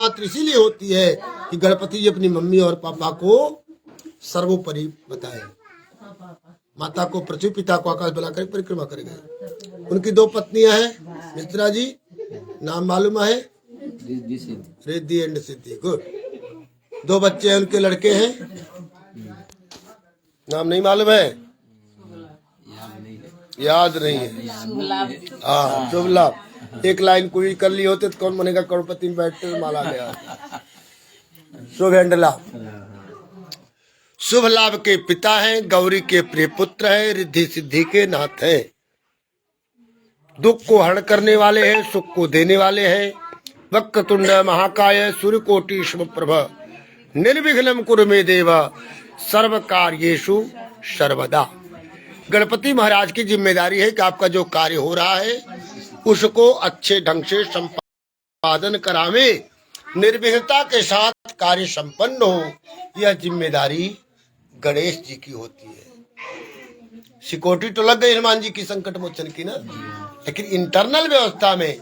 मात्र इसीलिए होती है कि गणपति जी अपनी मम्मी और पापा को सर्वोपरि बताए। माता को पृथ्वी, पिता को आकाश बनाकर परिक्रमा कर गए। उनकी दो पत्नियां हैं मित्रा जी, नाम मालूम है? Riddhi and Siddhi. गुड। दो बच्चे हैं उनके, लड़के हैं, नाम नहीं मालूम है? याद नहीं है। हाँ, शुभ लाभ। एक लाइन कोई कर ली होते तो कौन बनेगा करोड़पति में बैठते माला गया। शुभ एंड लाभ। शुभ लाभ के पिता हैं, गौरी के प्रिय पुत्र हैं, रिद्धि सिद्धि के नाथ हैं। दुख को हरण करने वाले हैं, सुख को देने वाले हैं। वक्रतुंड महाकाय सूर्यकोटि समप्रभ निर्विघ्नं कुरु मे देव सर्व कार्येषु सर्वदा। गणपति महाराज की जिम्मेदारी है कि आपका जो कार्य हो रहा है उसको अच्छे ढंग से संपादन करावे, निर्विघ्नता के साथ कार्य संपन्न हो। यह जिम्मेदारी गणेश जी की होती है। सिक्योरिटी तो लग गई हनुमान जी की संकट मोचन की ना, लेकिन इंटरनल व्यवस्था में,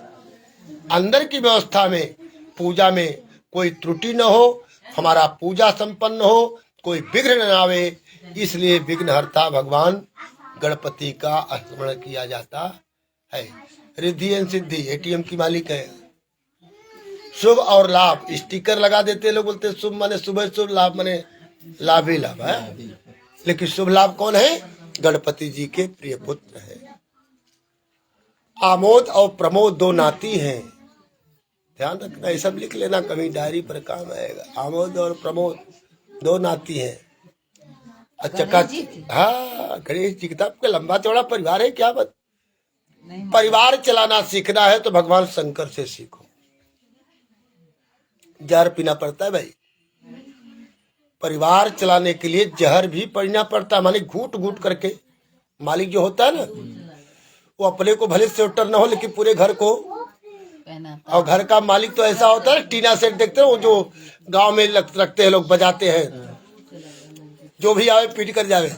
अंदर की व्यवस्था में, पूजा में कोई त्रुटि न हो, हमारा पूजा संपन्न हो, कोई विघ्न न आवे, इसलिए विघ्नहर्ता भगवान गणपति का स्मरण किया जाता है। रिद्धि एंड सिद्धि एटीएम की मालिक है। शुभ और लाभ स्टिकर लगा देते लोग, बोलते शुभ माने सुबह शुभ, लाभ माने लाभ ही लाभ है। लेकिन शुभ लाभ कौन है? गणपति जी के प्रिय पुत्र है। आमोद और प्रमोद दो नाती हैं, ध्यान रखना, ये सब लिख लेना, कभी डायरी पर काम आएगा। आमोद और प्रमोद दो नाती हैं। अच्छा का, हाँ गणेश जी का आपका लंबा चौड़ा परिवार है, क्या बात। परिवार चलाना सीखना है तो भगवान शंकर से सीखो। जहर पीना पड़ता है भाई, परिवार चलाने के लिए जहर भी पीना पड़ता है, माने घूट घूट करके। मालिक जो होता है ना, वो अपने को भले स्वेटर न हो लेकिन पूरे घर को, और घर का मालिक तो ऐसा होता है, टीना सेट देखते हो, वो जो गांव में रखते हैं लोग, बजाते हैं, जो भी आवे पीट कर जावे,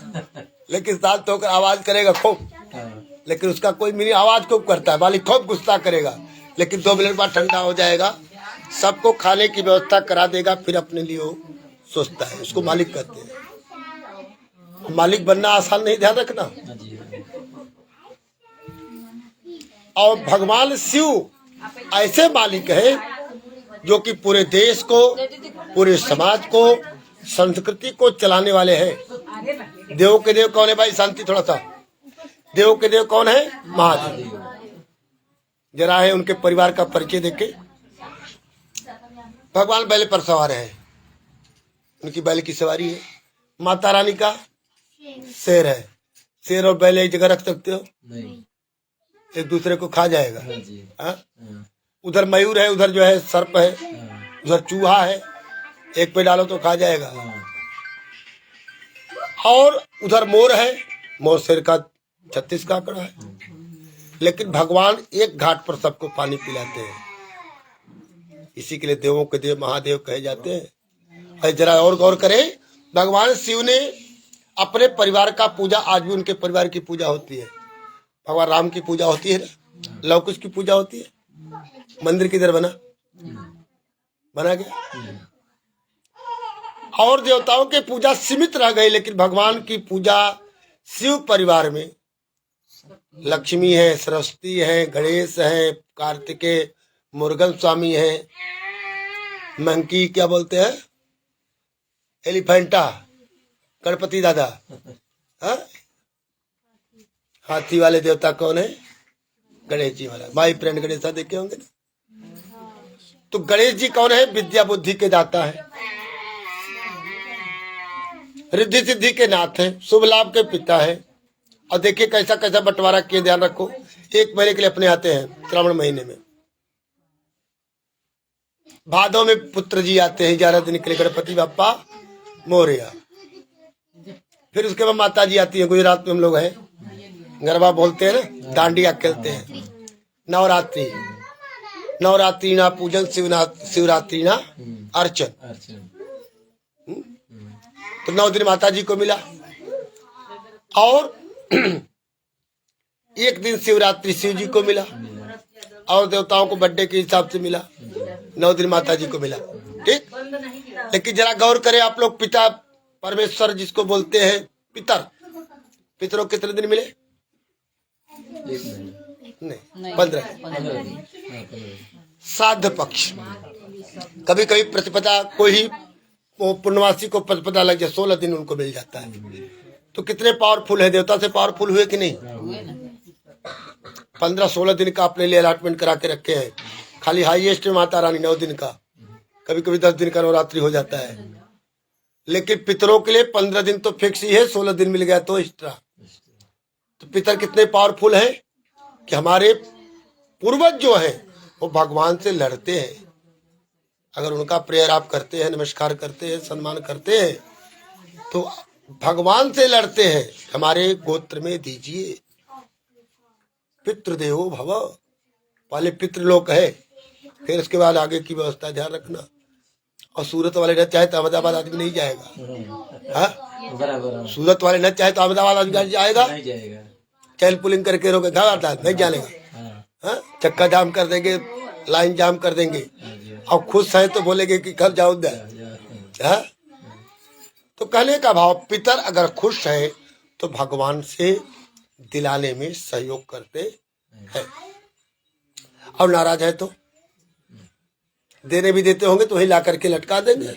लेकिन साथ होकर आवाज करेगा खूब, लेकिन उसका कोई मीनिंग, आवाज खूब करता है, मालिक खूब गुस्सा करेगा, लेकिन 2 मिनट बाद ठंडा हो जाएगा, सबको खाने की व्यवस्था करा देगा, फिर अपने लिए वो सोचता है। उसको मालिक कहते हैं। मालिक बनना आसान नहीं, ध्यान रखना। और भगवान शिव ऐसे मालिक है जो कि पूरे देश को, पूरे समाज को, संस्कृति को चलाने वाले हैं। देव के देव कौन है भाई? शांति थोड़ा सा। देव के देव कौन है? महादेव। जरा है उनके परिवार का परिचय देखे। भगवान बैल पर सवार है, उनकी बैल की सवारी है। माता रानी का शेर है। शेर और बैल एक जगह रख सकते हो? नहीं, एक दूसरे को खा जाएगा। उधर मयूर है, उधर जो है सर्प है, उधर चूहा है, एक पे डालो तो खा जाएगा। और उधर मोर है, मोर शेर का 36 का आंकड़ा है। लेकिन भगवान एक घाट पर सबको पानी पिलाते हैं, इसी के लिए देवों के देव महादेव कहे जाते हैं। और जरा और गौर करें, भगवान शिव ने अपने परिवार का पूजा, आज भी उनके परिवार की पूजा होती है। भगवान राम की पूजा होती है ना, लव कुश की पूजा होती है। मंदिर किधर बना? बना गया। और देवताओं की पूजा सीमित रह गई, लेकिन भगवान की पूजा शिव परिवार में लक्ष्मी है, सरस्वती है, गणेश है, कार्तिकेय, मुरुगन स्वामी है, मंकी क्या बोलते हैं, एलिफेंटा, गणपति दादा, हा? हाथी वाले देवता कौन है? गणेश जी महाराज। माई फ्रेंड गणेशा देखे होंगे ना। तो गणेश जी कौन है? विद्या बुद्धि के दाता है, रिद्धि सिद्धि के नाथ है, शुभ लाभ के पिता है। और देखिए कैसा कैसा बंटवारा किए, ध्यान रखो। 1 महीने के लिए अपने आते हैं, श्रावण महीने में। भादों में पुत्र जी आते हैं 11 दिन के लिए, गणपति बाप्पा मोरया। फिर उसके बाद माता जी आती है, गुजरात में हम लोग हैं, गरबा बोलते हैं ना, डांडिया खेलते हैं। नवरात्रि, नवरात्रि ना पूजन, शिवरात्रि ना अर्चन। तो 9 दिन माता जी को मिला। और 1 दिन शिवरात्रि शिव जी को मिला। और देवताओं को बर्थडे के हिसाब से मिला, 9 दिन माता जी को मिला, ठीक। लेकिन जरा गौर करें आप लोग, पिता परमेश्वर जिसको बोलते हैं पितरों कितने दिन मिले? नहीं, 15। श्राद्ध पक्ष, कभी कभी प्रतिपदा को ही पूर्णवासी को प्रतिपदा लग जाए, 16 दिन उनको मिल जाता है। तो कितने पावरफुल है, देवता से पावरफुल हुए कि नहीं? 15-16 दिन का अपने लिए अलॉटमेंट करा के रखे हैं। खाली हाईएस्ट में माता रानी 9 दिन का, कभी कभी 10 दिन का नवरात्रि हो जाता है। लेकिन पितरों के लिए 15 दिन तो फिक्स ही है, 16 दिन मिल गया तो एक्स्ट्रा। तो पितर कितने पावरफुल हैं कि हमारे पूर्वज जो हैं वो भगवान से लड़ते हैं। अगर उनका प्रेयर आप करते हैं, नमस्कार करते हैं, सम्मान करते हैं, तो भगवान से लड़ते हैं, हमारे गोत्र में दीजिए। पितृदेवो भव, पहले पितृलोक है, फिर उसके बाद आगे की व्यवस्था ध्यान रखना। और सूरत वाले न चाहे तो अहमदाबाद आदमी नहीं जाएगा। हाँ, सूरत वाले न चाहे तो अहमदाबाद आदमी जाएगा, चैल पुलिंग करके रोके नहीं जाने का। हाँ, चक्का जाम कर देंगे, लाइन जाम कर देंगे, और खुश है तो बोलेंगे कि घर जाओ। हाँ, तो कहने का भाव, पितर अगर खुश है तो भगवान से दिलाने में सहयोग करते हैं, और नाराज है तो देने भी देते होंगे तो वही ला करके लटका देंगे।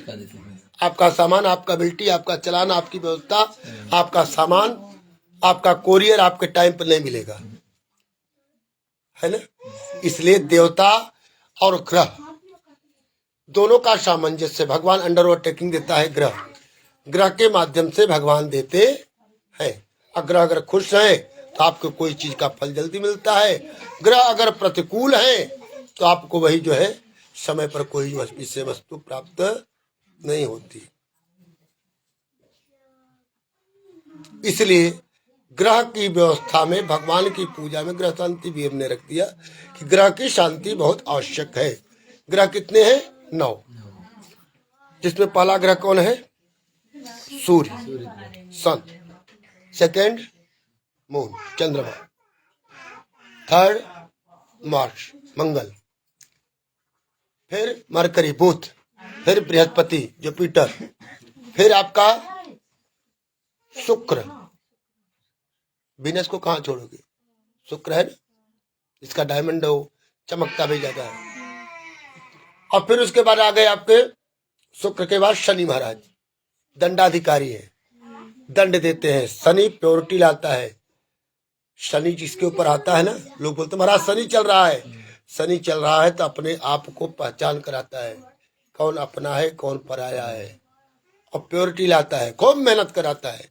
आपका सामान, आपका बिल्टी, आपका चलान, आपकी व्यवस्था, आपका सामान, आपका कोरियर आपके टाइम पर नहीं मिलेगा, है ना। इसलिए देवता और ग्रह दोनों का सामंजस्य, भगवान अंडर ओवरटेकिंग देता है, ग्रह के माध्यम से भगवान देते हैं। ग्रह अगर खुश है तो आपको कोई चीज का फल जल्दी मिलता है, ग्रह अगर प्रतिकूल है तो आपको वही जो है समय पर कोई विषय वस्तु प्राप्त नहीं होती। इसलिए ग्रह की व्यवस्था में, भगवान की पूजा में ग्रह शांति भी हमने रख दिया कि ग्रह की शांति बहुत आवश्यक है। ग्रह कितने हैं? 9, जिसमें पहला ग्रह कौन है? सूर्य, सन, सेकंड मून, चंद्रमा, थर्ड मार्स, मंगल, फिर मरकरी, बुध, फिर बृहस्पति, जुपिटर, फिर आपका शुक्र। वीनस को कहाँ छोड़ोगे? शुक्र है ना, इसका डायमंड हो, चमकता भी ज्यादा है। और फिर उसके बाद आ गए आपके शुक्र के बाद शनि महाराज, दंडाधिकारी है, दंड देते हैं। शनि प्योरिटी लाता है। शनि जिसके ऊपर आता है ना, लोग बोलते महाराज शनि चल रहा है। शनि चल रहा है तो अपने आप को पहचान कराता है, कौन अपना है कौन पराया है, और प्योरिटी लाता है, खूब मेहनत कराता है,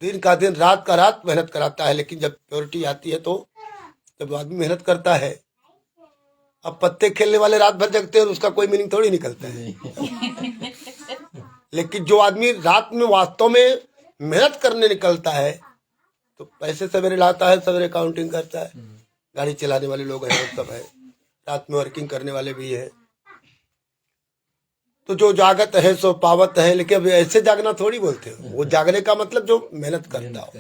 दिन का दिन रात का रात मेहनत कराता है। लेकिन जब प्योरिटी आती है तो जब आदमी मेहनत करता है, अब पत्ते खेलने वाले रात भर जगते हैं, उसका कोई मीनिंग थोड़ी निकलता है। लेकिन जो आदमी रात में वास्तव में मेहनत करने निकलता है तो पैसे सवेरे लाता है, सवेरे काउंटिंग करता है। गाड़ी चलाने वाले लोग हैं, सब है, रात में वर्किंग करने वाले भी है। तो जो जागत है सो पावत है। लेकिन अब ऐसे जागना थोड़ी बोलते हो, वो जागने का मतलब जो मेहनत करता हो।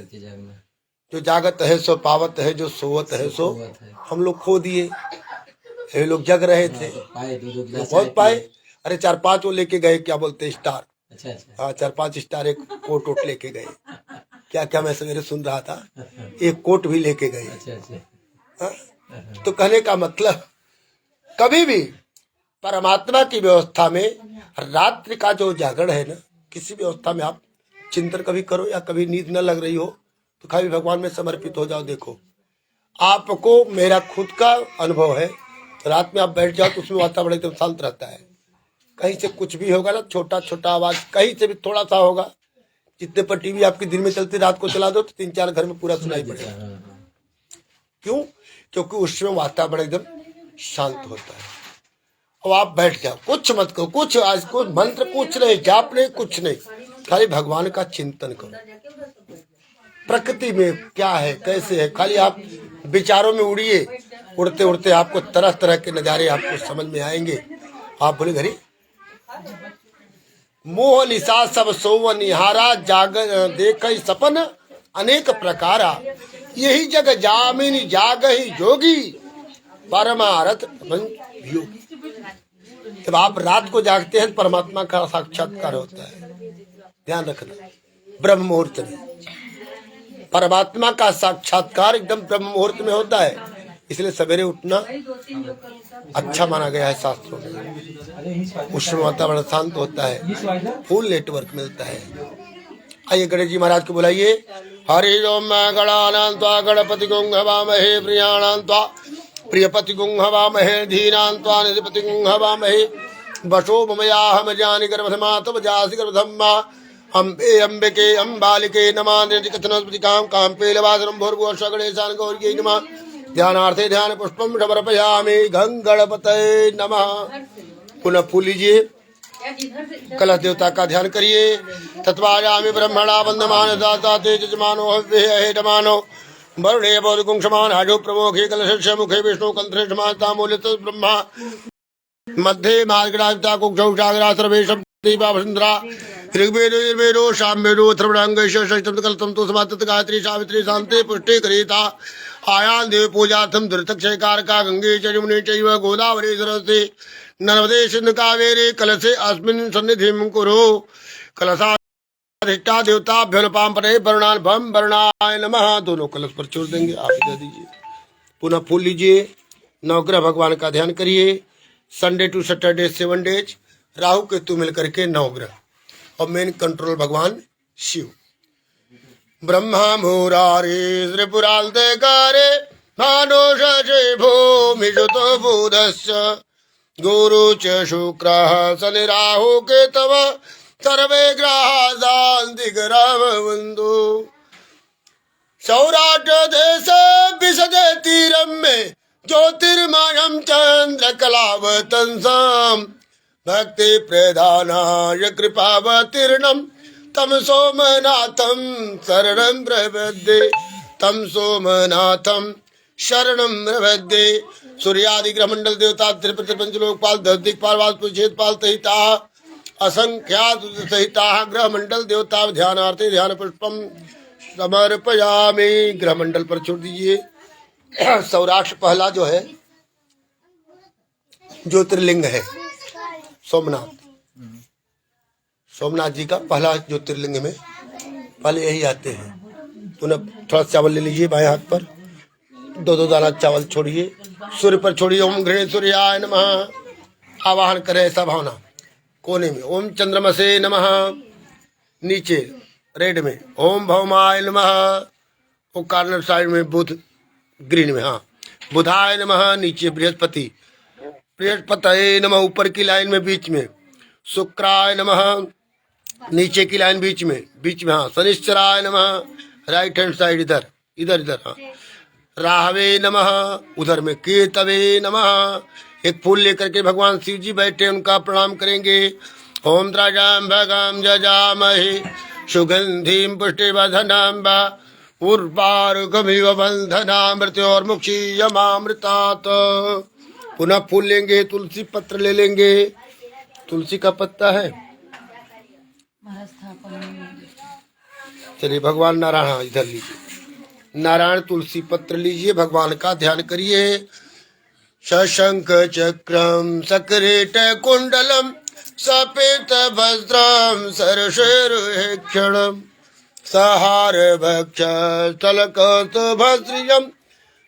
जो जागत है सो पावत है, जो सोवत है सो हम लोग खो दिए। ये लोग जग रहे थे, बहुत पाए। अरे 4-5 वो लेके गए, क्या बोलते हैं, स्टार। हाँ, 4-5 स्टार, एक कोट वोट लेके गए। क्या क्या मैं सवेरे सुन रहा था, एक कोट भी लेके गए। तो कहने का मतलब, कभी भी परमात्मा की व्यवस्था में रात्रि का जो जागरण है ना, किसी व्यवस्था में आप चिंतन कभी करो, या कभी नींद न लग रही हो तो खाली भगवान में समर्पित हो जाओ। देखो, आपको, मेरा खुद का अनुभव है, रात में आप बैठ जाओ तो उसमें वातावरण एकदम शांत रहता है। कहीं से कुछ भी होगा ना, छोटा छोटा आवाज कहीं से भी थोड़ा सा होगा, जितने पर टीवी आपकी दिन में चलती, रात को चला दो तो 3-4 घर में पूरा सुनाई पड़ेगा। क्यों? क्योंकि उसमें वातावरण एकदम शांत होता है। अब आप बैठ जाओ, कुछ मत करो, कुछ आज कुछ मंत्र कुछ नहीं, जाप नहीं, कुछ नहीं, खाली भगवान का चिंतन करो। प्रकृति में क्या है, कैसे है, खाली आप विचारों में उड़िए। उड़ते उड़ते आपको तरह तरह के नजारे आपको समझ में आएंगे। आप बोले घरी मोह निशा सब सोव निहारा, जाग देख सपन अनेक प्रकारा, यही जग जामिनी जाग ही जोगी, परमारथ योग। जब आप रात को जागते हैं परमात्मा का साक्षात्कार होता है, ध्यान रखना। ब्रह्म मुहूर्त में परमात्मा का साक्षात्कार एकदम ब्रह्म मुहूर्त में होता है, इसलिए सवेरे उठना अच्छा माना गया है शास्त्रों में। उष्ण वातावरण शांत होता है, फुल नेटवर्क मिलता है। आइए गणेश जी महाराज को बुलाइए। हरि ओम गणानां त्वा गणपति गुं हवामहे प्रियाणां त्वा प्रियपति गुं हवामहे धीनां त्वा निधिपति गुं हवामहे वशो ममयाहम जानि गर्भधमा तव जासि गर्भधम्मा अम्बे अम्बिके अम्बालिके नमः निर्जिकथनस्पतिकां काम्पेलवासनं भूर्भुवः गणेशान् गौर्यै नमः। ध्यानार्थे ध्यान पुष्पम समर्पयामि गणपतये नमः। पुनः फूल लीजिए, कलश देवता का ध्यान करिए। तत्वायामि ब्रह्मणा वंदमान दाता तेज जमानो हव्ये डमानो वरुणे बोधकुंक्षमान हाजो प्रमोखे कलशस्य मुखे विष्णु कंठे समाता मूलित ब्रह्मा मध्ये मार्गणाता कुक्षौषाग्रा सर्वेशं दीपावसुंदरा ऋग्वेदो यजुर्वेदो सामवेदो अथर्वणांगैश्च षष्ठं कल्पं तु समातत गायत्री सावित्री शांति पुष्टि करिता आयान देव पूजार्थम धृतक्षय कारका गंगे च यमुने चैव गोदावरी सरस्वती नर्मदे सिंधु कावेरी कलशे अस्मिन् सन्निधिं कुरु। कलशाधिष्ठा देवताभ्यो नपाम्परे वरुणान् भम वरुणाय नमः। दोनों कलश पर छोड़ देंगे, आप दे दीजिए। पुनः फूल लीजिए, नवग्रह भगवान का ध्यान करिए। Sunday to Saturday 7 days Rahu Ketu मिलकर के 9 ग्रह और मेन कंट्रोल भगवान शिव। ब्रह्मा मुरारे त्रिपुराल्तकारे मानोषे भूमिषुतो बुधस्य गुरु च शुक्रः शनि राहु केतव सर्वे ग्रहा शान्ति ग्रहवन्तु। सौराष्ट्र देश विशदे तीरं मे ज्योतिर्मयं चंद्र कलावतंसम् भक्ति प्रधानाय कृपावतीर्णं तम सोमनाथं शरणं प्रपद्ये तम सोमनाथं शरणं प्रपद्ये। सूर्यादि ग्रह मंडल देवता त्रिपति पंचलोकपाल दस दिक्पाल वास्तुच्छेदपाल सहिता असंख्यात सहिता ग्रह मंडल देवता ध्यानार्थे ध्यान पुष्पम समर्पयामि। ग्रह मंडल पर छोड़ दीजिए। सौराष्ट्र पहला जो है ज्योतिर्लिंग है सोमनाथ। सोमनाथ जी का पहला ज्योतिर्लिंग में पहले यही आते हैं। पुनः थोड़ा चावल ले लीजिए बाएं हाथ पर, 2-2 दाना चावल छोड़िए, सूर्य पर छोड़िए। ओम गृह सूर्याय नमः आवाहन करें ऐसा भावना। कोने में ओम चंद्रमसे नमः, नीचे रेड में ओम भौमाय नमः, वो कार्नर साइड में बुध ग्रीन में, हाँ बुधाय नमः, नीचे बृहस्पति बृहस्पतये नमः, ऊपर की लाइन में बीच में शुक्राय नमः, नीचे की लाइन बीच में हाँ शनिश्चराय नमः, राइट हैंड साइड इधर इधर इधर हाँ राहवे नमः, उधर में केतवे नमः। एक फूल लेकर के भगवान शिव जी बैठे, उनका प्रणाम करेंगे। ओम त्राजाम भगाम जजामहे सुगंधिम पुष्टिवर्धनम उर्वारुकमिव बंधना मृत्योर्मुक्षीयमामृतात्। पुनः फूल लेंगे, तुलसी पत्र ले लेंगे। तुलसी का पत्ता है, चलिए भगवान नारायण इधर लीजिए, नारायण तुलसी पत्र लीजिए, भगवान का ध्यान करिए। शशंक चक्रम सकरेट कुंडलम सपेत वस्त्रम सरशेरुक्षणम सहार भक्ष तलकत भस्रियम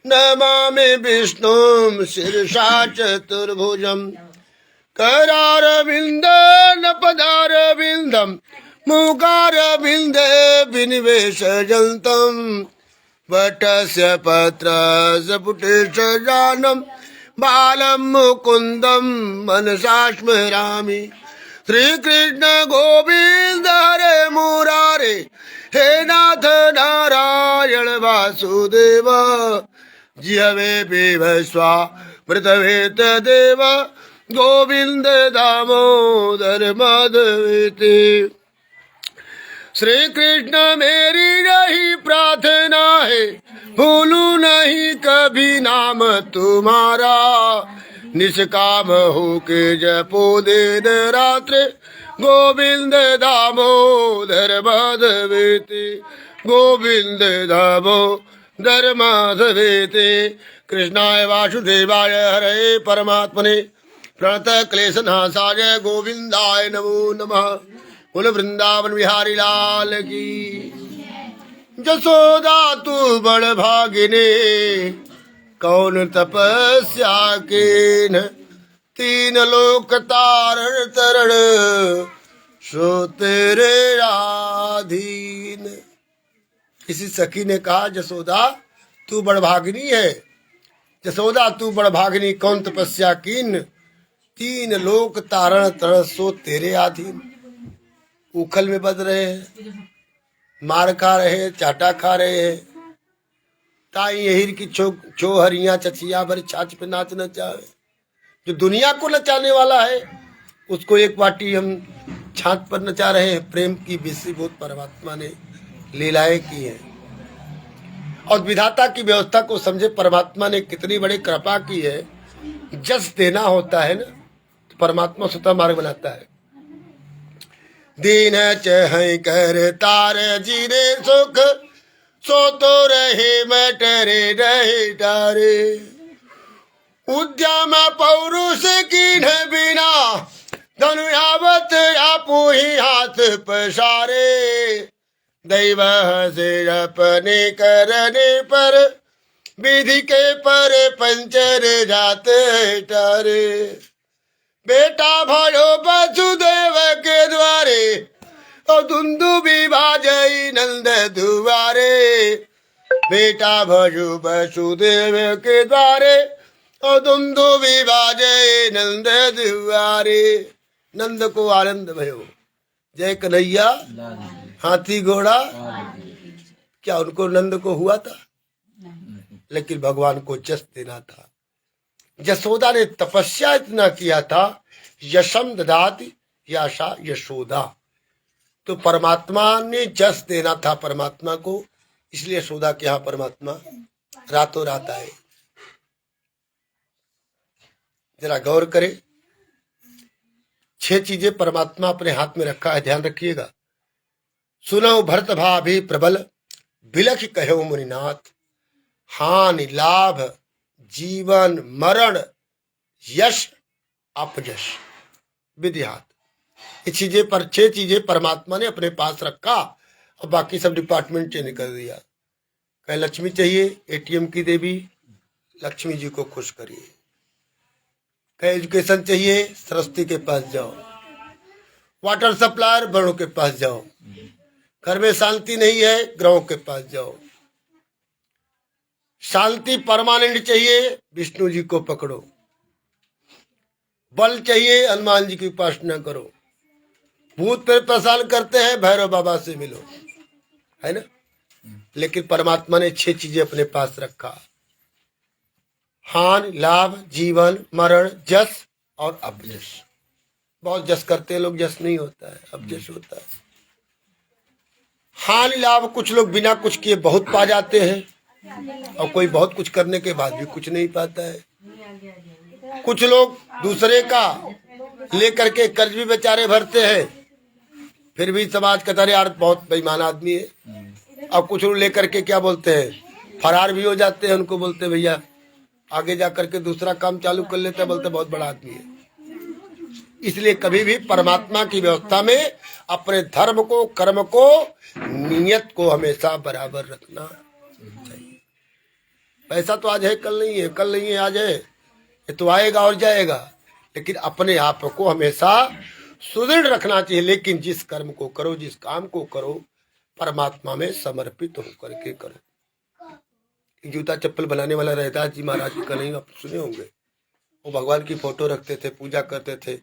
नमामि विष्णुम शीर्षा चतुर्भुजम करारविंद नपदारविंदम मुखारविंदे विनिवेशयन्तम् वटस्य पत्रस्य पुटेश जानम बालम मुकुंदम मनसा स्मरामि। श्री कृष्ण गोविंद हरे मुरारे हे नाथ नारायण वासुदेव जिहवे विवस्वा मृतवेत देव गोविंद दामोदर माधवेति। श्री कृष्ण मेरी यही प्रार्थना है, भूलू नहीं कभी नाम तुम्हारा। निष्काम हो के जपो दिन रात्र गोविंद दामोदर माधवेति गोविंद दामोदर माधवेति। कृष्णाय वासुदेवाय हरे परमात्मने प्रणत क्लेशनाशाय गोविंदाय नमो नमः। बोल वृंदावन बिहारी लाल की। जसोदा तू बड़ भागिने कौन तपस्या कीन, तीन लोक तारण तरण सो तेरे आधीन। किसी सखी ने कहा जसोदा तू बड़भागिनी है, जसोदा तू बड़भागिनी कौन तपस्या कीन, तीन लोक तारण तरण सो तेरे अधीन। उखल में बद रहे हैं, मार खा रहे हैं, चाटा खा रहे हैं, ताई यही की छो हरिया चचिया भरी छाछ पे नाचना चाहे। जो दुनिया को नचाने वाला है उसको एक बाटी हम छाछ पर नचा रहे हैं। प्रेम की विषयभूत परमात्मा ने लीलाएं की है और विधाता की व्यवस्था को समझे परमात्मा ने कितनी बड़ी कृपा की है। जस देना होता है ना तो परमात्मा स्वतः मार्ग बनाता है। दीन चह कर तार जीरे सुख सो तो रहे मटरे रहे डारे, उद्यम पौरुष की न बिना धनुयावत आपू ही हाथ पसारे। दैव से अपने करने पर विधि के पर पंचर जाते टारे। बेटा भयो वसुदेव के द्वारे और दुंदुभी बाजई नंद दुआरे। बेटा भयो वसुदेव के द्वारे और दुंदुभी बाजई नंद दुआरे। नंद को आनंद भयो, जय कन्हैया हाथी घोड़ा। क्या उनको नंद को हुआ था? लेकिन भगवान को जस देना था। यशोदा ने तपस्या इतना किया था, यशम ददाति याशा यशोदा, तो परमात्मा ने जस देना था परमात्मा को, इसलिए यशोदा के यहाँ परमात्मा रातों रात आए। जरा गौर करें, 6 चीजें परमात्मा अपने हाथ में रखा है, ध्यान रखिएगा। सुनो भरत भाभी प्रबल बिलख कहो मुनिनाथ, हानि लाभ जीवन मरण यश अपयश विधिहात। ये चीजें पर 6 चीजें परमात्मा ने अपने पास रखा और बाकी सब डिपार्टमेंट चेंज कर दिया। कहीं लक्ष्मी चाहिए, एटीएम की देवी लक्ष्मी जी को खुश करिए। कहीं एजुकेशन चाहिए, सरस्वती के पास जाओ। वाटर सप्लायर वरुण के पास जाओ। घर में शांति नहीं है, ग्रहों के पास जाओ। शांति परमानेंट चाहिए, विष्णु जी को पकड़ो। बल चाहिए, हनुमान जी की उपासना करो। भूत प्रेत परेशान करते हैं, भैरव बाबा से मिलो, है ना। लेकिन परमात्मा ने 6 चीजें अपने पास रखा, हानि लाभ जीवन मरण जस और अपयश। बहुत जस करते हैं लोग, जस नहीं होता है, अपयश होता है। हानि लाभ, कुछ लोग बिना कुछ किए बहुत पा जाते हैं और कोई बहुत कुछ करने के बाद भी कुछ नहीं पाता है। कुछ लोग दूसरे का लेकर के कर्ज भी बेचारे भरते हैं, फिर भी समाज कहता है यार बहुत बेईमान आदमी है। और कुछ लोग लेकर के क्या बोलते हैं, फरार भी हो जाते हैं। उनको बोलते भैया आगे जा करके दूसरा काम चालू कर लेते हैं, बोलते बहुत बड़ा आदमी है। इसलिए कभी भी परमात्मा की व्यवस्था में अपने धर्म को, कर्म को, नियत को हमेशा बराबर रखना चाहिए। पैसा तो आज है कल नहीं है, कल नहीं है आज है, ये तो आएगा और जाएगा। लेकिन अपने आप को हमेशा सुदृढ़ रखना चाहिए। लेकिन जिस कर्म को करो, जिस काम को करो, परमात्मा में समर्पित होकर के करो। जूता चप्पल बनाने वाला रहता जी महाराज का नहीं आप सुने होंगे, वो भगवान की फोटो रखते थे, पूजा करते थे।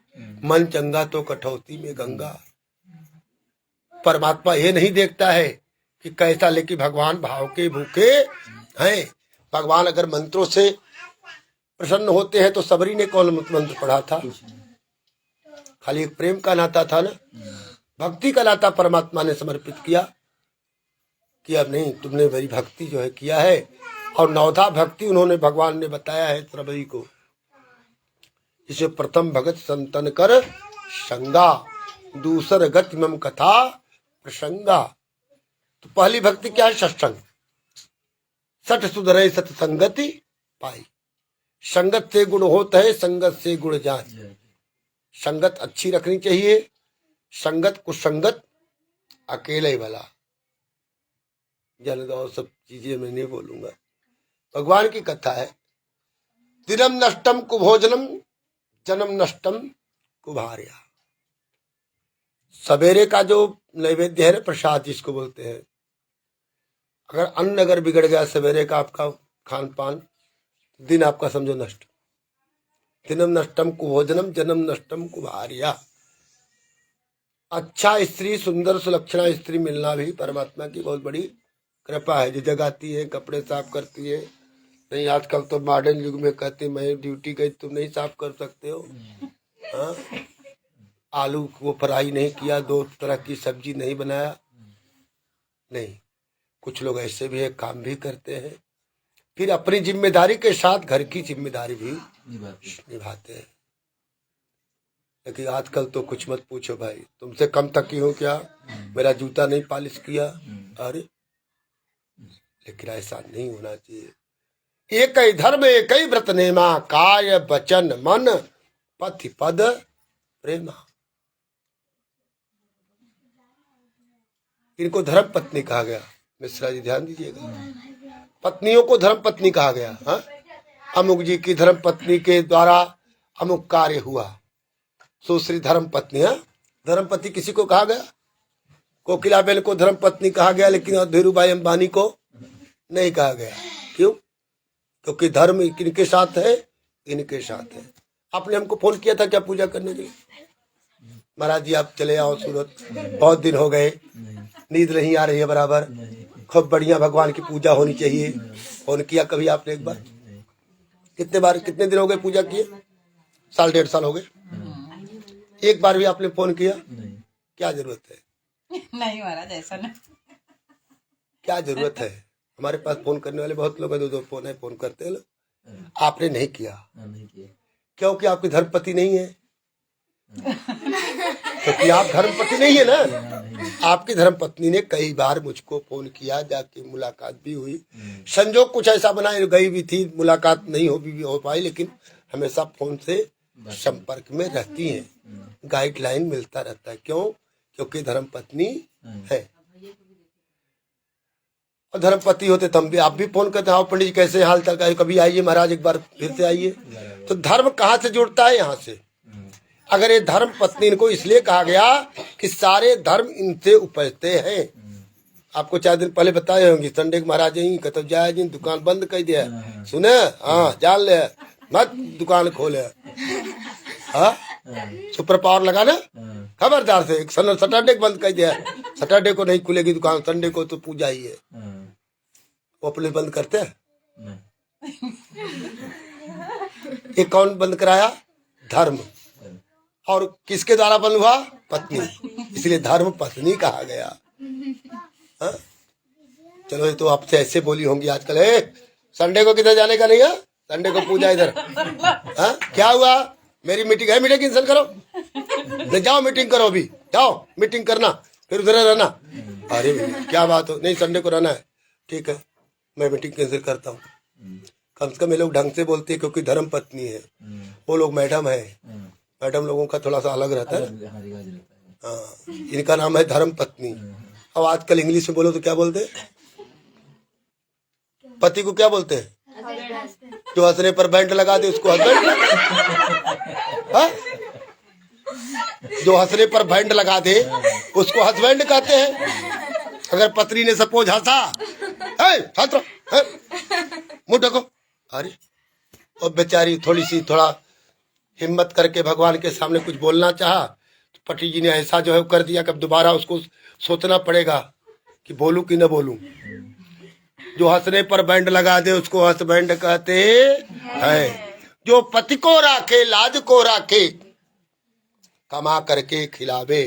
मन चंगा तो कठौती में गंगा। परमात्मा ये नहीं देखता है कि कैसा, लेकिन भगवान भाव के भूखे हैं। भगवान अगर मंत्रों से प्रसन्न होते हैं तो सबरी ने कौन मंत्र पढ़ा था? खाली एक प्रेम का नाता था ना, भक्ति का नाता परमात्मा ने समर्पित किया कि अब नहीं, तुमने मेरी भक्ति जो है किया है। और 9धा भक्ति उन्होंने, भगवान ने बताया है सबरी को, जिसे प्रथम भगत संतन कर संगा, दूसर गति मम कथा प्रसंगा। तो पहली भक्ति क्या है? सत्संग। सठ सुधरे सत्संगति पाई। संगत से गुण होता है, संगत से गुण जाए। संगत अच्छी रखनी चाहिए, संगत कुसंगत अकेले ही भला। जन और सब चीजें मैं नहीं बोलूंगा। भगवान की कथा है, दिनम नष्टम कुभोजनम जन्म नष्टम कुभार्या। सवेरे का जो नैवेद्य है, प्रसाद जिसको बोलते हैं, अगर अन्न अगर बिगड़ गया सवेरे का आपका खान पान, दिन आपका समझो नष्ट। दिनम नष्टम कुभोजनम जन्म नष्टम कुभार्या। अच्छा स्त्री, सुंदर सुलक्षणा स्त्री मिलना भी परमात्मा की बहुत बड़ी कृपा है, जो जगाती है, कपड़े साफ करती है। नहीं आजकल तो मॉडर्न युग में कहते मैं ड्यूटी गई, तुम नहीं साफ कर सकते हो। हाँ? आलू को फ्राई नहीं किया, 2 तरह की सब्जी नहीं बनाया, नहीं। कुछ लोग ऐसे भी है, काम भी करते हैं, फिर अपनी जिम्मेदारी के साथ घर की जिम्मेदारी भी निभाते हैं। लेकिन आजकल तो कुछ मत पूछो भाई, तुमसे कम तक की हो क्या, मेरा जूता नहीं पॉलिश किया, अरे। लेकिन ऐसा नहीं होना चाहिए। एक ही धर्म एक ही व्रत नेमा, काय वचन मन पति पद प्रेमा। इनको धर्म पत्नी कहा गया। मिश्रा जी ध्यान दीजिएगा, पत्नियों को धर्म पत्नी कहा गया। हाँ? अमुक जी की धर्म पत्नी के द्वारा अमुक कार्य हुआ, सुश्री धर्म पत्नी। है धर्म पत्नी किसी को कहा गया? कोकिलाबेन को धर्म पत्नी कहा गया, लेकिन धीरूभाई अंबानी को नहीं कहा गया। क्यों? क्योंकि धर्म इनके साथ है, इनके साथ है। आपने हमको फोन किया था क्या पूजा करने के लिए? महाराज जी आप चले आओ सूरत, बहुत दिन हो गए, नींद नहीं आ रही है बराबर, खूब बढ़िया भगवान की पूजा होनी चाहिए। फोन किया कभी आपने एक बार? कितने बार, कितने दिन हो गए पूजा किए? 1.5 साल हो गए। एक बार भी आपने फोन किया? क्या जरूरत है? नहीं महाराज, ऐसा नहीं। क्या जरूरत है? हमारे पास फोन करने वाले बहुत लोग हैं, 2 फोन है, फोन करते हैं लोग। आपने नहीं किया क्योंकि आपकी धर्मपति नहीं है। क्योंकि आप धर्मपति नहीं है ना। आपकी धर्मपत्नी ने कई बार मुझको फोन किया, जाके मुलाकात भी हुई। संजोग कुछ ऐसा बना, गई भी थी, मुलाकात नहीं हो पाई, लेकिन हमेशा फोन से संपर्क में रहती हैं। गाइडलाइन मिलता रहता है। क्यों? क्योंकि धर्मपत्नी है। और धर्मपति होते तो हम भी, आप भी फोन करते, आओ पंडित जी कैसे हाल चाल का, कभी आइए महाराज, एक बार फिर से आइए। तो धर्म कहाँ से जुड़ता है? यहाँ से। अगर ये धर्म पत्नी, इनको इसलिए कहा गया कि सारे धर्म इनसे उपजते हैं। आपको 4 दिन पहले बताए होंगे, संडे को महाराज जी कतब जाए जी, दुकान बंद कर दिया, सुने? हाँ, जान ले मत दुकान खोले। हाँ, सुपर पावर लगाना खबरदार से। सैटरडे को बंद कर दिया, सैटरडे को नहीं खुलेगी दुकान, संडे को तो पूजा ही है। वो पुलिस बंद करते हैं? ये कौन बंद कराया? धर्म। और किसके द्वारा बंद हुआ? पत्नी। इसलिए धर्म पत्नी कहा गया। हा? चलो ये तो आपसे ऐसे बोली होंगी आजकल, संडे को किधर जाने का नहीं है, संडे को पूजा इधर। हाँ, क्या हुआ? मेरी मीटिंग है, मीटिंग कैंसिल करो, जाओ मीटिंग करो, अभी जाओ मीटिंग करना, फिर उधर रहना। अरे क्या बात हो, नहीं संडे को रहना है, ठीक है मैं मीटिंग कैंसिल करता हूँ। कम से कम ये लोग ढंग से बोलते हैं, क्योंकि धर्म पत्नी है, वो लोग मैडम है। मैडम लोगों का थोड़ा सा अलग रहता है। हाँ, इनका नाम है धर्म पत्नी। अब आजकल इंग्लिश में बोलो तो क्या बोलते हैं? पति को क्या बोलते हैं? जो हंसने पर बैंड लगा दे उसको हस्बैंड। जो हंसने पर बैंड लगा दे उसको हस्बैंड कहते हैं। अगर पत्नी ने सपोज हंसा, मुंह ढको, अरे और बेचारी थोड़ा हिम्मत करके भगवान के सामने कुछ बोलना चाहा, तो पति जी ने ऐसा जो है कर दिया, कब दोबारा उसको सोचना पड़ेगा कि बोलूं कि न बोलूं। जो हंसने पर बैंड लगा दे उसको हस्बैंड कहते हैं। जो पति को राखे लाज को राखे, कमा करके खिलावे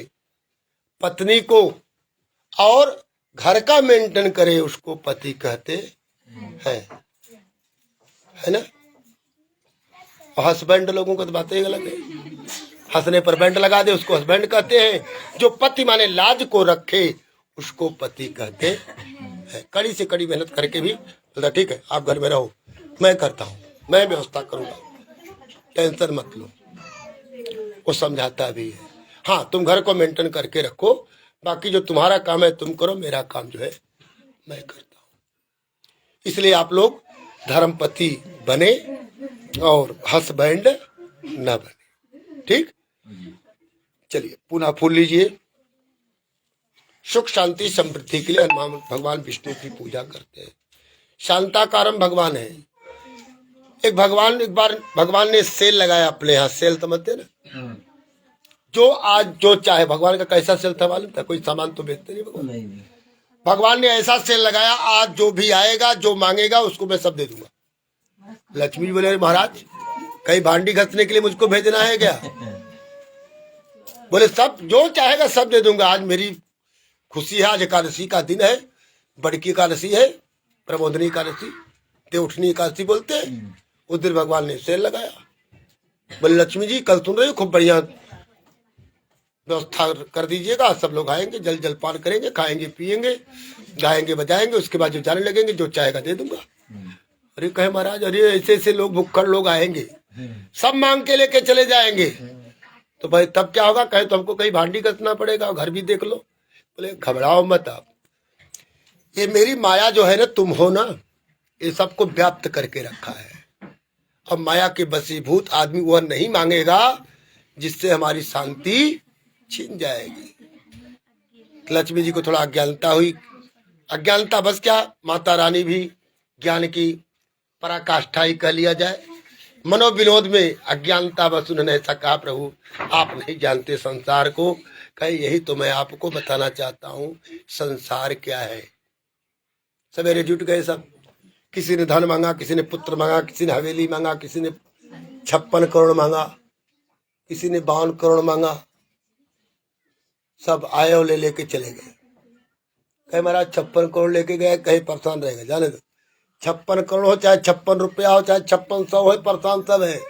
पत्नी को, और घर का मेंटेन करे, उसको पति कहते हैं, है ना। और हस्बैंड लोगों को तो बातें अलग है। हंसने पर बैंड लगा दे उसको हस्बैंड कहते हैं। जो पति माने लाज को रखे उसको पति कहते हैं। कड़ी से कड़ी मेहनत करके भी ठीक है आप घर में रहो, मैं करता हूँ। मैं व्यवस्था करूंगा, टेंशन मत लो। वो समझाता भी है, हाँ तुम घर को मेंटेन करके रखो, बाकी जो तुम्हारा काम है तुम करो, मेरा काम जो है मैं करता हूँ। इसलिए आप लोग धर्मपति बने और हस्बैंड न बने। ठीक, चलिए पुनः फूल लीजिए। सुख शांति समृद्धि के लिए हनुमान भगवान विष्णु की पूजा करते हैं। शांताकारम भगवान है। एक बार भगवान ने सेल लगाया अपने यहाँ, सेल समझते ना, जो आज जो चाहे। भगवान का कैसा सेल था मालूम था? कोई सामान तो बेचते नहीं भगवान। भगवान ने ऐसा सेल लगाया, आज जो भी आएगा जो मांगेगा उसको मैं सब दे दूंगा। लक्ष्मी जी बोले महाराज कहीं भांडी घसने के लिए मुझको भेजना है क्या? बोले सब जो चाहेगा सब दे दूंगा। आज मेरी खुशी है, आज एकादशी का दिन है, बड़की एकादशी है, प्रबोधनी एकादशी, देवउठनी एकादशी बोलते हैं। उस दिन भगवान ने सेल लगाया। बोले लक्ष्मी जी कल सुन रहे हो, खूब बढ़िया व्यवस्था कर दीजिएगा, सब लोग आएंगे, जल जलपान करेंगे, खाएंगे पिएंगे, गाएंगे बजाएंगे, उसके बाद जो जाने लगेंगे, जो चाहेगा दे दूंगा। अरे कहे महाराज, अरे ऐसे ऐसे लोग भुक्खड़ लोग आएंगे, सब मांग के लेके चले जाएंगे, तो भाई तब क्या होगा? कहे तो हमको कहीं भांडी कसना पड़ेगा, घर भी देख लो। बोले घबराओ मत आप, ये मेरी माया जो है ना, तुम हो ना, ये सबको व्याप्त करके रखा है। अब माया के बसीभूत आदमी वह नहीं मांगेगा जिससे हमारी शांति छीन जाएगी। लक्ष्मी जी को थोड़ा अज्ञानता हुई, अज्ञानता बस क्या, माता रानी भी ज्ञान की पराकाष्ठा ही कह लिया जाए। मनोविनोद में अज्ञानता बस उन्होंने ऐसा कहा, प्रभु आप नहीं जानते संसार को। कहे यही तो मैं आपको बताना चाहता हूँ, संसार क्या है। सवेरे जुट गए सब, किसी ने धन मांगा, किसी ने पुत्र मांगा, किसी ने हवेली मांगा, किसी ने 56 करोड़ मांगा, किसी ने 52 करोड़ मांगा। सब आए और ले लेके चले गए। कहे महाराज 56 करोड़ लेके गए, कहे परेशान रहेगा, जाने दो। 56 करोड़ हो चाहे 56 रुपया हो चाहे 5600 हो, परेशान सब है।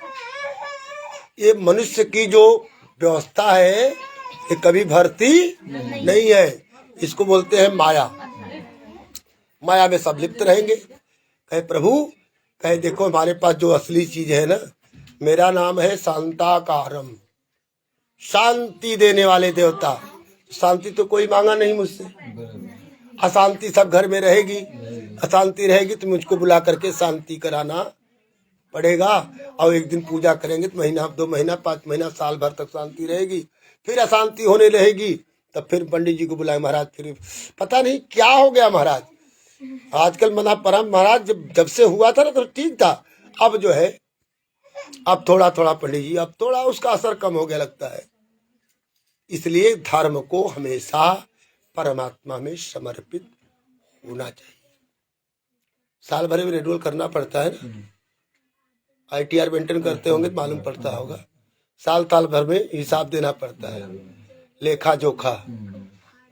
ये मनुष्य की जो व्यवस्था है ये कभी भरती नहीं है। इसको बोलते हैं माया। माया में सब लिप्त रहेंगे। कहे प्रभु, कहे देखो हमारे पास जो असली चीज है ना, मेरा नाम है शांताकारम, शांति देने वाले देवता। शांति तो कोई मांगा नहीं मुझसे, अशांति सब घर में रहेगी, अशांति रहेगी तो मुझको बुला करके शांति कराना पड़ेगा। और एक दिन पूजा करेंगे तो महीना, 2 महीना, 5 महीना, साल भर तक शांति रहेगी। फिर अशांति होने रहेगी, तब फिर पंडित जी को बुलाए, महाराज फिर पता नहीं क्या हो गया महाराज। आजकल मना परम महाराज जब से हुआ था ना तो ठीक था, अब जो है अब थोड़ा थोड़ा पंडित जी, अब थोड़ा उसका असर कम हो गया लगता है। इसलिए धर्म को हमेशा परमात्मा में समर्पित होना चाहिए। साल भर में रिन्यूअल करना पड़ता है ना, ITR मेंटेन करते होंगे तो मालूम पड़ता होगा। साल भर में हिसाब देना पड़ता है, लेखा जोखा।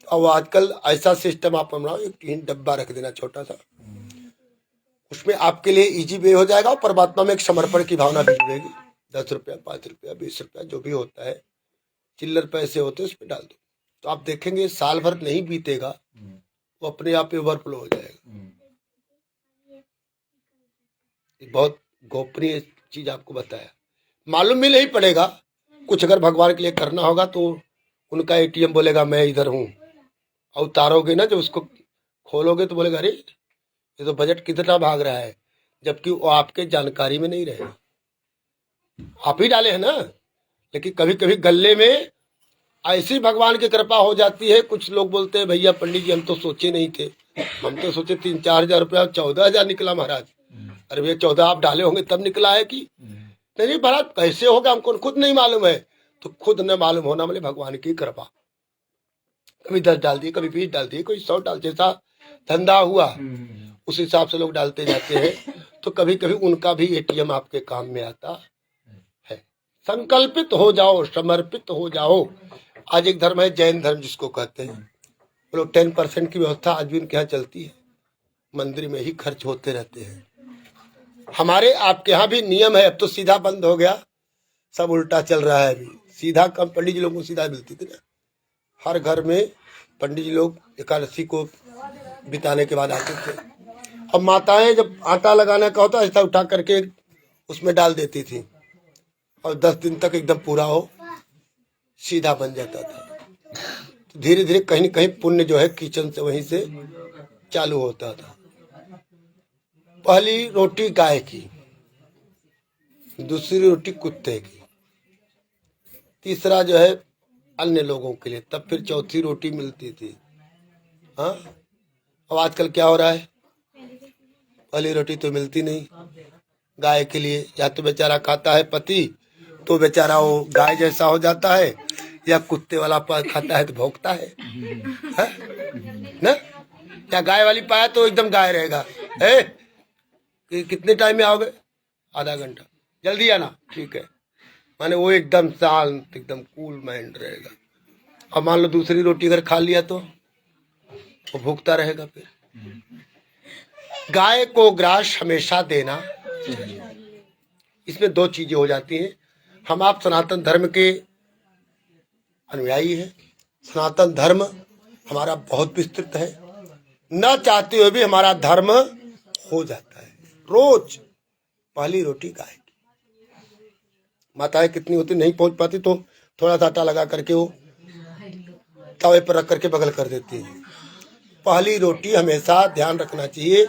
और आजकल ऐसा सिस्टम आप बनाओ, एक डब्बा रख देना छोटा सा, उसमें आपके लिए इजी वे हो जाएगा। और परमात्मा में एक समर्पण की भावना भी जुड़ेगी। 10 रुपया, 5 रुपया, 20 रुपया जो भी होता है, चिल्लर पैसे होते हैं उसमें डाल दो, तो आप देखेंगे साल भर नहीं बीतेगा, वो अपने आप ओवरफ्लो हो जाएगा। बहुत गोपनीय चीज आपको बताया, मालूम भी नहीं पड़ेगा। कुछ अगर भगवान के लिए करना होगा तो उनका ATM बोलेगा मैं इधर हूँ, और उतारोगे ना, जब उसको खोलोगे तो बोलेगा अरे ये तो बजट कितना भाग रहा है, जबकि वो आपके जानकारी में नहीं रहेगा। आप ही डाले हैं ना, लेकिन कभी कभी गले में ऐसी भगवान की कृपा हो जाती है। कुछ लोग बोलते हैं भैया पंडित जी हम तो सोचे नहीं थे, हम तो सोचे 3-4 हजार रुपया, 14,000 निकला महाराज। अरे भैया 14 आप डाले होंगे तब निकला है कि नहीं महाराज, कैसे होगा हमको खुद नहीं मालूम है। तो खुद न मालूम होना मतलब भगवान की कृपा। कभी 10 डाल दिए, कभी 20 डाल दिए, कोई 100 डाल, जैसा धंधा हुआ उस हिसाब से लोग डालते जाते हैं। तो कभी कभी उनका भी ATM आपके काम में आता है। संकल्पित हो जाओ, समर्पित हो जाओ। आज एक धर्म है जैन धर्म जिसको कहते हैं, वो लोग 10% की व्यवस्था आज भी उनके यहाँ चलती है, मंदिर में ही खर्च होते रहते हैं। हमारे आपके यहाँ भी नियम है, अब तो सीधा बंद हो गया, सब उल्टा चल रहा है। अभी सीधा कम, पंडित जी लोगों को सीधा मिलती थी ना। हर घर में पंडित जी लोग एकादशी को बिताने के बाद आते थे। अब माताएं जब आटा लगाने का होता है ऐसा उठा करके उसमें डाल देती थी और 10 दिन तक एकदम पूरा हो सीधा बन जाता था। तो धीरे धीरे कहीं न कहीं पुण्य जो है किचन से वहीं से चालू होता था। पहली रोटी गाय की, दूसरी रोटी कुत्ते की, तीसरा जो है अन्य लोगों के लिए, तब फिर चौथी रोटी मिलती थी। हाँ, अब आजकल क्या हो रहा है, पहली रोटी तो मिलती नहीं गाय के लिए। या तो बेचारा खाता है पति तो बेचारा वो गाय जैसा हो जाता है, या कुत्ते वाला खाता है तो भौंकता है, ना? या गाय वाली पाया तो एकदम गाय रहेगा। कितने टाइम में आओगे? आधा घंटा, जल्दी आना, ठीक है। माने वो एकदम शांत, एकदम कूल माइंड रहेगा। अब मान लो दूसरी रोटी अगर खा लिया तो वो भूखता रहेगा। फिर गाय को ग्रास हमेशा देना, इसमें दो चीजें हो जाती हैं। हम आप सनातन धर्म के अनुयायी हैं, सनातन धर्म हमारा बहुत विस्तृत है, न चाहते हुए भी हमारा धर्म हो जाता है। रोज पहली रोटी गाय की, माताएं कितनी होती नहीं पहुंच पाती तो थोड़ा सा आटा लगा करके वो तवे पर रख करके बगल कर देती है। पहली रोटी हमेशा ध्यान रखना चाहिए।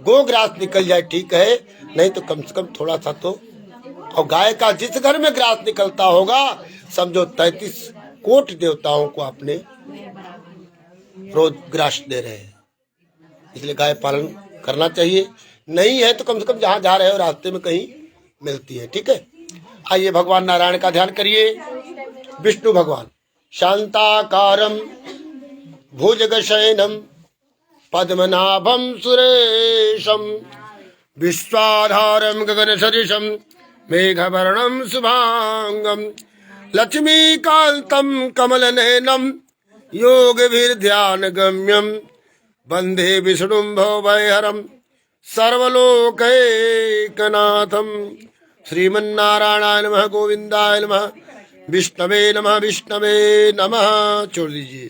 गो ग्रास निकल जाए ठीक है, नहीं तो कम से कम थोड़ा सा तो। और गाय का जिस घर में ग्रास निकलता होगा समझो 33 कोटि देवताओं को आपने रोज ग्रास दे रहे हैं। इसलिए गाय पालन करना चाहिए। नहीं है तो कम से कम जहाँ जा रहे हो रास्ते में कहीं मिलती है, ठीक है। आइए भगवान नारायण का ध्यान करिए। विष्णु भगवान शांताकारम भुजगशयनम पद्मनाभम सुरेशम विश्वाधारम गगन सदृशम मेघवर्णम शुभांगम लक्ष्मीकांतम कमलनयनम योगभिर्ध्यान गम्यम वंदे विष्णुं भवभयहरं सर्वलोकैकनाथं श्रीमन्नारायणाय नमः गोविंदाय नमः विष्णवे नमः विष्णवे नमः। छोड़ दीजिए,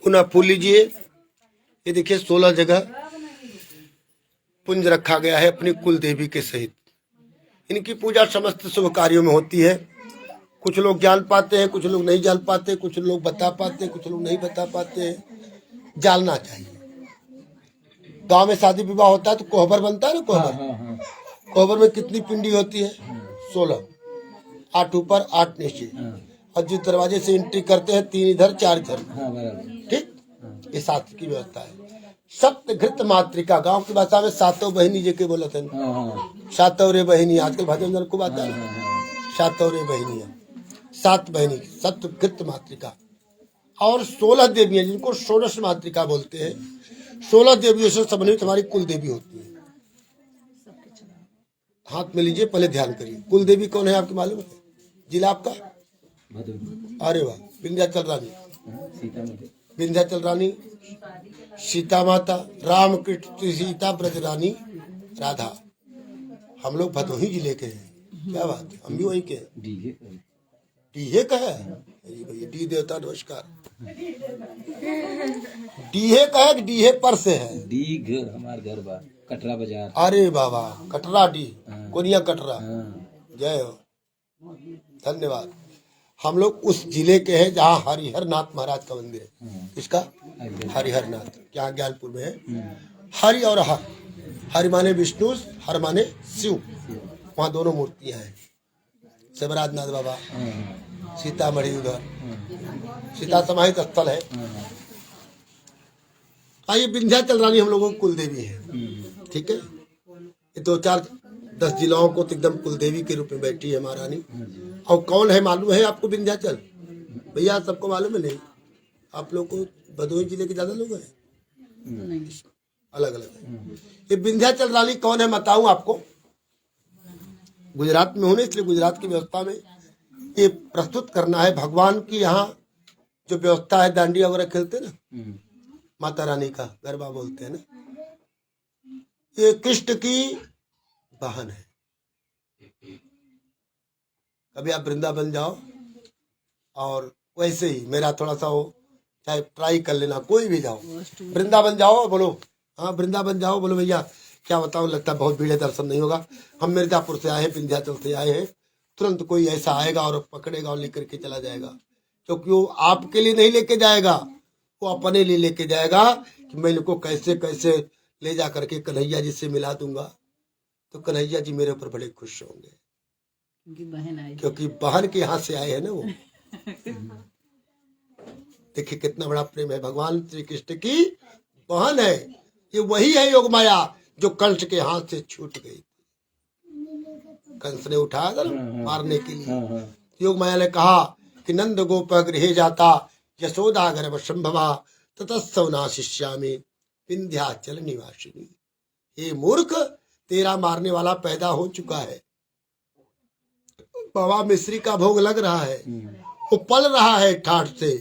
पुनः फूल लीजिए। ये देखिए 16 जगह पुंज रखा गया है अपनी कुल देवी के सहित। इनकी पूजा समस्त शुभ कार्यों में होती है। कुछ लोग जान पाते हैं, कुछ लोग नहीं जान पाते, कुछ लोग बता पाते, कुछ लोग नहीं बता पाते। जानना चाहिए। गांव में शादी विवाह होता है तो कोहबर बनता है ना, कोहबर। कोहबर में कितनी पिंडी होती है? 16, 8 ऊपर 8 नीचे। और जिस दरवाजे से एंट्री करते हैं 3 इधर 4 इधर, ठीक। ये शास्त्र की व्यवस्था है। सप्तघृत मातृका, गांव की भाषा में सातों बहनी जेके बोलते हैं, सातों रे बहनी। आजकल भजन खूब आता है, सातों रे बहनी, 7 बहनी, सप्तघृत मातृका। और 16 देवियां जिनको षोडश मातृका बोलते हैं। 16 देवियों से समन्वित हमारी कुल देवी होती है। हाथ में लीजिए, पहले ध्यान करिए। कुल देवी कौन है आपको मालूम है? जिला आपका? अरे वाह, विंध्याचल रानी, विंध्याचल रानी, सीता माता, राम कृष्ण सीता ब्रज रानी राधा। हम लोग भदोही जिले के हैं। क्या बात है, हम भी वही के हैं। डीहे का है भैया, डी देवता नमस्कार। डीहे का है, डीहे पर से है। डी घर हमारे घर बा कटरा बाजार। अरे बाबा, कटरा डी, कोनिया कटरा। जय हो, धन्यवाद। हम लोग उस जिले के हैं जहाँ हरिहर नाथ महाराज का मंदिर है। किसका? हरिहर नाथ, क्या ज्ञानपुर में है। हरि और हर, हरि माने विष्णु, हर माने शिव। वहाँ दोनों मूर्तियाँ हैं। शिवराज नाथ बाबा, सीतामढ़ी उधर सीता समाहित स्थल है। आइए, विंध्याचल रानी हम लोगों की कुल देवी है, ठीक है। ये 2-4-10 जिलों को तो एकदम कुल देवी के रूप में बैठी है महारानी। और कौन है मालूम है आपको? विंध्याचल भैया, सबको मालूम है? नहीं, आप लोग को भदोही जिले के ज्यादा लोग हैं, अलग अलग है। ये विंध्याचल रानी कौन है बताऊं आपको? गुजरात में होने, इसलिए गुजरात की व्यवस्था में ये प्रस्तुत करना है। भगवान की यहाँ जो व्यवस्था है, डांडिया वगैरह खेलते ना, माता रानी का गरबा बोलते हैं ना, ये कृष्ण की बहन है। कभी आप वृंदावन जाओ और वैसे ही मेरा थोड़ा सा हो, चाहे ट्राई कर लेना, कोई भी जाओ वृंदावन जाओ, बोलो हाँ वृंदावन जाओ, बोलो भैया क्या बताऊं, लगता है बहुत भीड़ है, दर्शन नहीं होगा। हम मिर्जापुर से आए हैं, विंध्याचल से आए हैं, तुरंत कोई ऐसा आएगा और पकड़ेगा और लेकर के चला जाएगा, क्योंकि वो आपके लिए नहीं लेके जाएगा, वो अपने लिए लेके जाएगा कि मैं इनको कैसे कैसे ले जा करके कन्हैया जी से मिला दूंगा। तो कन्हैया जी मेरे ऊपर बड़े खुश होंगे, क्योंकि बहन के यहाँ से आए हैं ना वो। देखिए कितना बड़ा प्रेम है, भगवान श्री कृष्ण की बहन है, ये वही है योग माया जो कंस के हाथ से छूट गई। कंस ने उठाया था ना मारने के लिए, योग माया ने कहा कि नंद गोप गृहे जाता यशोदा गर्भ संभवा ततस्सवना शिष्यामि विंध्याचल निवासिनी। ये मूर्ख, तेरा मारने वाला पैदा हो चुका है, बाबा मिश्री का भोग लग रहा है, वो पल रहा है ठाठ से,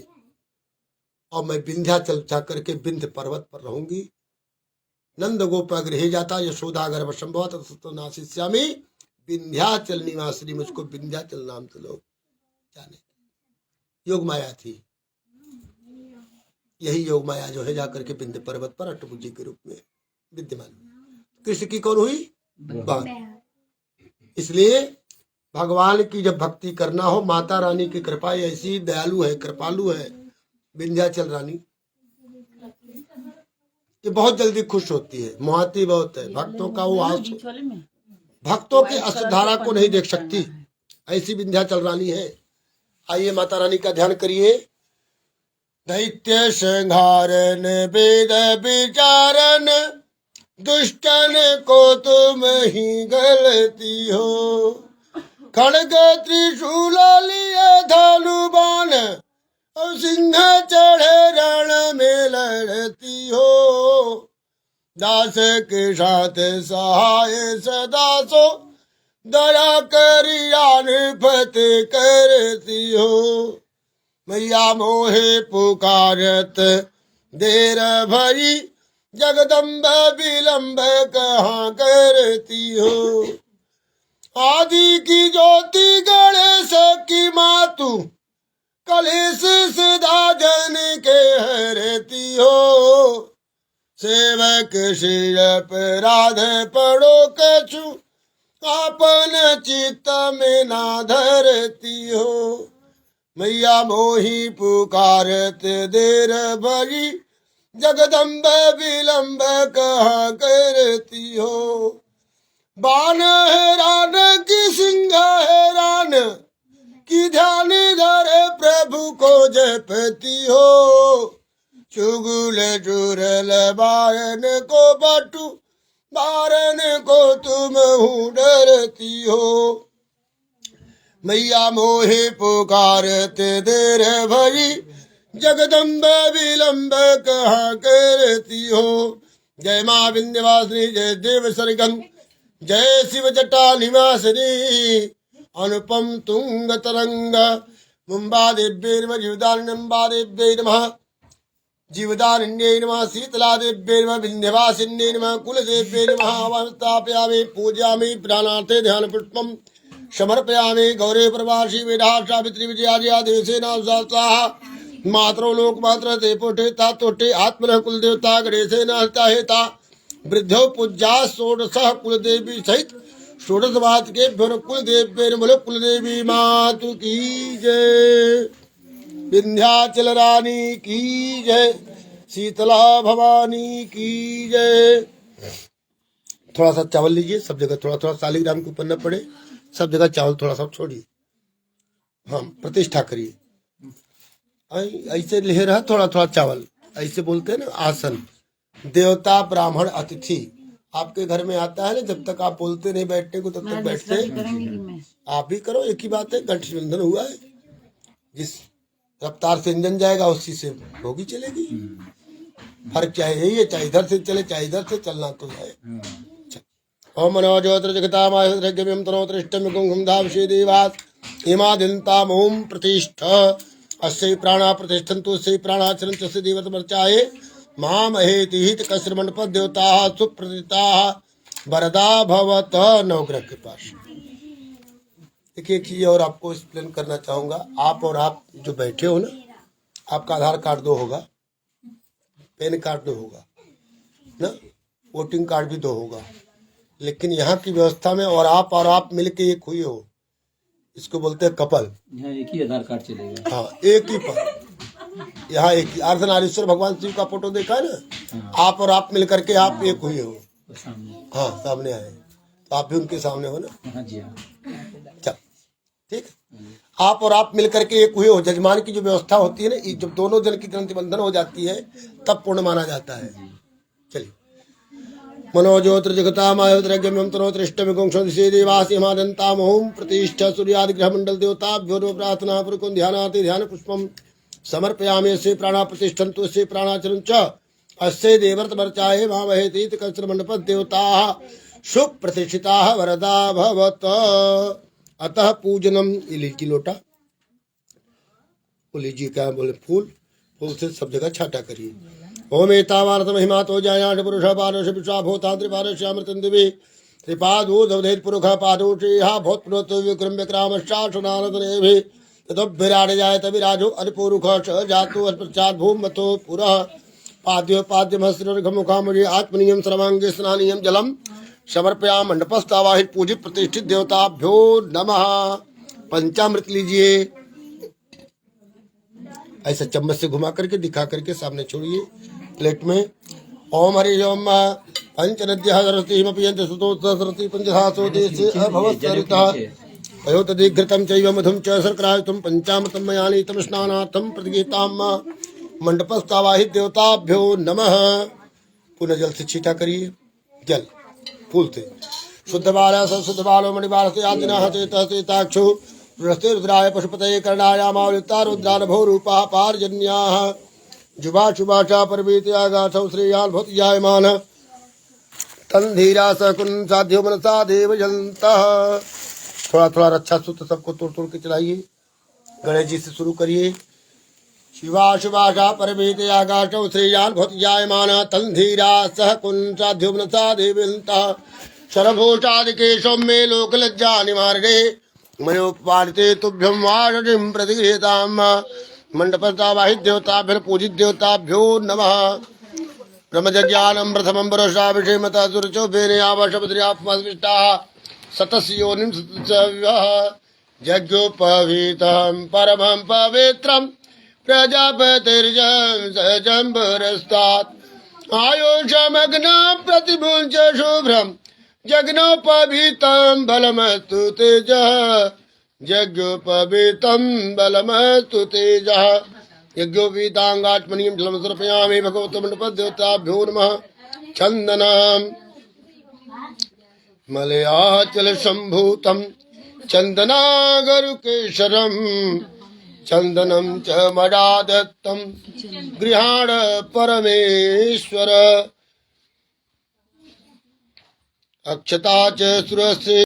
और मैं विंध्याचल जा करके विंध्य पर्वत पर रहूंगी। नंद गोप गृहे जाता यशोदा गर्भ संभवा ततस्सवना शिष्यामि विंध्याचल निवासिनी। मुझको विंध्याचल नाम से लोग जाने। योग माया थी, यही योग माया जो है जाकर के विंध्य पर्वत पर अष्टभुजी के रूप में विद्यमान। कृष्ण की कौन हुई? बहन। इसलिए भगवान की जब भक्ति करना हो, माता रानी की कृपा ऐसी दयालु है, कृपालु है विंध्याचल रानी, ये बहुत जल्दी खुश होती है, मोहाती बहुत है। भक्तों का वो आंसू, भक्तों की अश्रुधारा को नहीं देख सकती, ऐसी विंध्याचल रानी है। आइए माता रानी का ध्यान करिए। दैत्य संहारन वेद विचारन दुष्टन को तुम ही गलती हो। खड़ग त्रिशूल लिए धनुबान और सिंह चढ़े रण में लड़ती हो। दास के साथ सहाय सदा सो दया करियान फतेह करती हो। मैया मोहे पुकारत देर भरी जगदम्ब विलम्ब कहाँ करती हो। आदि की ज्योति गणेश की मातु कलेश सदा जन के हरती हो। सेवक सिर पर राधे पड़ो कछु आपन चित्त में ना धरती हो। मैया मोही पुकारत देर भरी जगदम्ब विलम्ब कहाँ करती हो। बान हैरान की सिंह हैरान की ध्यान धरे प्रभु को जपती हो। चुगुल चुरल बारन को बटू बारन को तुम हूँ डरती हो। मैया मोहे पुकारत देर भरी जगदम्ब विलम्ब कहाँ करती हो। जय माँ विंध्यवासिनी जय देव सरगम जय शिव जटा निवासिनी अनुपम तुंग तरंग मुंबा देव्ये नमः जीवदारिण्यम्बा देव्ये नमः जीवदारिण्ये नमः शीतला देव्ये नमः विंध्यवासिन्ये नमः कुलदेव्ये नमः। स्थापयामि पूजयामि प्राणार्थे ध्यान पुष्पम समर्पयामि। गौरे प्रवासी वेदा सावित्री विजया देशेना स्वाहा मात्रो लोक मात्र ते पोटे ता तोटे आत्मन कुल देवता गणेशेन हता हेता वृद्धो पूज्या षोडश कुलदेवी सहित षोडश बात के कुल देव्य बोलो कुलदेवी मातु की जय। विंध्याचल रानी की जय। शीतला भवानी की जय। थोड़ा सा चावल लीजिए, सब जगह थोड़ा थोड़ा शालिग्राम के ऊपर न पड़े, सब जगह चावल थोड़ा सा छोड़िए। हाँ प्रतिष्ठा करिए, ऐसे ले रहा थोड़ा थोड़ा चावल, ऐसे बोलते हैं ना आसन। देवता ब्राह्मण अतिथि आपके घर में आता है ना, जब तक आप बोलते नहीं बैठने को तब तक बैठते आप भी करो। एक ही बात है, गठबंधन हुआ है, जिस रफ्तार से इंजन जाएगा उसी से होगी चलेगी। फर्क चाहे यही है, चाहे इधर से चले चाहे इधर से चलना तो है। ओम मनोजोत्र जगतामायम तनोत्रिष्टम कुंकुम धावशे देवास हिमादिन्ताम ओम प्रतिष्ठ अस्य प्राणा प्रतिष्ठन्तु अस्य प्राणा चरन्तु अस्य देवतमर्चाये महामहेति हित कसरमंड पर देवता सुप्रतिता वरदा भवत नवग्रह के पास। देखिए एक चीज और आपको एक्सप्लेन करना चाहूंगा। आप और आप जो बैठे हो ना, आपका आधार कार्ड 2 होगा, पैन कार्ड 2 होगा ना, वोटिंग कार्ड भी 2 होगा। लेकिन यहाँ की व्यवस्था में और आप मिलके एक हुई हो, इसको बोलते हैं कपल। यहाँ एक ही आधार कार्ड चलेगा। हाँ, एक ही पर यहाँ एक ही अर्धनारीश्वर भगवान शिव का फोटो देखा है ना, आप और आप मिलकर के आप एक हुई हो। सामने। हाँ, सामने आए तो आप भी उनके सामने हो ना। हाँ जी हाँ। चल ठीक है, आप और आप मिलकर के एक हुए हो। जजमान की जो व्यवस्था होती है ना, जब दोनों जन की ग्रंथि बंधन हो जाती है तब पूर्ण माना जाता है। चलिए, मनोज्योतिर्जगतामायोतिरज्ञम तनोत्रिष्टमिगुंक्षे देवासी महादंताम ओम प्रतिष्ठा सूर्यादि ग्रह मंडल देवताभ्यो नमः प्रार्थना पूर्वकं ध्यानाति ध्यान पुष्पम समर्पयामि। से प्राणा प्रतिष्ठन्तु से प्राणाचरं च अस्य देवर्त वर्चाये मामहेतीत कंचन मंडप देवताः सुप्रतिष्ठिताः वरदा भवत। अतः पूजनम, ये लीची लोटा, वो लीजिए क्या बोले, फूल से सब जगह छाटा करिए। ओम एतावानत महिमा तो जायान पुरुष पारश विश्वा भूतांत्रि पारश अमृतं दिवि त्रिपादो दवधेत पुरुष पादो श्रीहा भूत पुरोत विक्रम विक्रामश्चाशनानतनेभि तदभिराड जायत विराजो अरिपुरुष जातो अस्पृचात् भूमतो पुरः पाद्यो पाद्यमस्त्रमुखामुजे आत्मनीयम सर्वांगे स्नानीयम जलम समर्पया मंडपस्थावाहित पूजित प्रतिष्ठित देवताभ्यो नमः। पंचामृत लीजिए, ऐसा चम्मच से घुमा करके दिखा करके सामने छोड़िए प्लेट में। ओम हरि ओम पंचनद्यः सरस्वती पियन्ति सुतो सरस्वती पंचधासो देशे अभवत् सरितः पयोतदीघृतं चैव मधुं च शर्करायुतं पंचामृतं मया नीतं स्नानार्थं प्रतिगीतां मंडपस्थावाहित देवताभ्यो नमः। पुनः जल से छीटा करिए, जल फूल से। शुद्ध बाल संशुद्ध बालो मणिबाल से आदिना चेतः चेताक्षु रुद्रस्ते रुद्राय पशुपतये कर्णायामावलिता रुद्रानभो रूपा पार्जन्याः जुभा शुभाशा परवीत्यागासौ श्रेयान् भवति जायमान तन्धीरा सकुन साध्यो मनसा देवयन्तः। थोड़ा थोड़ा रक्षा सूत्र सबको तोड़ तोड़ के चलाइए। गणेश जी से शुरू करिए। शिवा शुभाशा परवीत्यागासौ श्रेयान् भवति जायमान तन्धीरा सहकुन साध्यो मनसा देवयन्तः। शरभूषादिकेशौ मे लोकलज्जा निवारणे मयोपादिते तुभ्यं वाषिं प्रतिगृहीताम् मंडपस्थावाहित देवताभ्यो पूजित देवताभ्यो नमः। ब्रह्मज्ञानं प्रथमं पुरुषाभिषेमतः सुरचोभेनयावशपद्र्यापमस्विष्टाः सतस्योनिं सतस्यः यज्ञोपवीतं परमं पवित्रं प्रजापतिर्जम्बरस्तात् आयुषमग्नं प्रतिभुञ्च शुभ्रं यज्ञोपवीतं बलमस्तु तेजः यज्ञोपवीतं बलमस्तु तेजः। यज्ञोपवीतांगात्मनीं जलं समर्पयामि भगवतमण्डपदेवताभ्यो नमः। चन्दनं मलयाचल सम्भूतं चन्दनागरुकेशरं चन्दनं च मया दत्तं गृहाण परमेश्वर। अक्षता च सुरस्य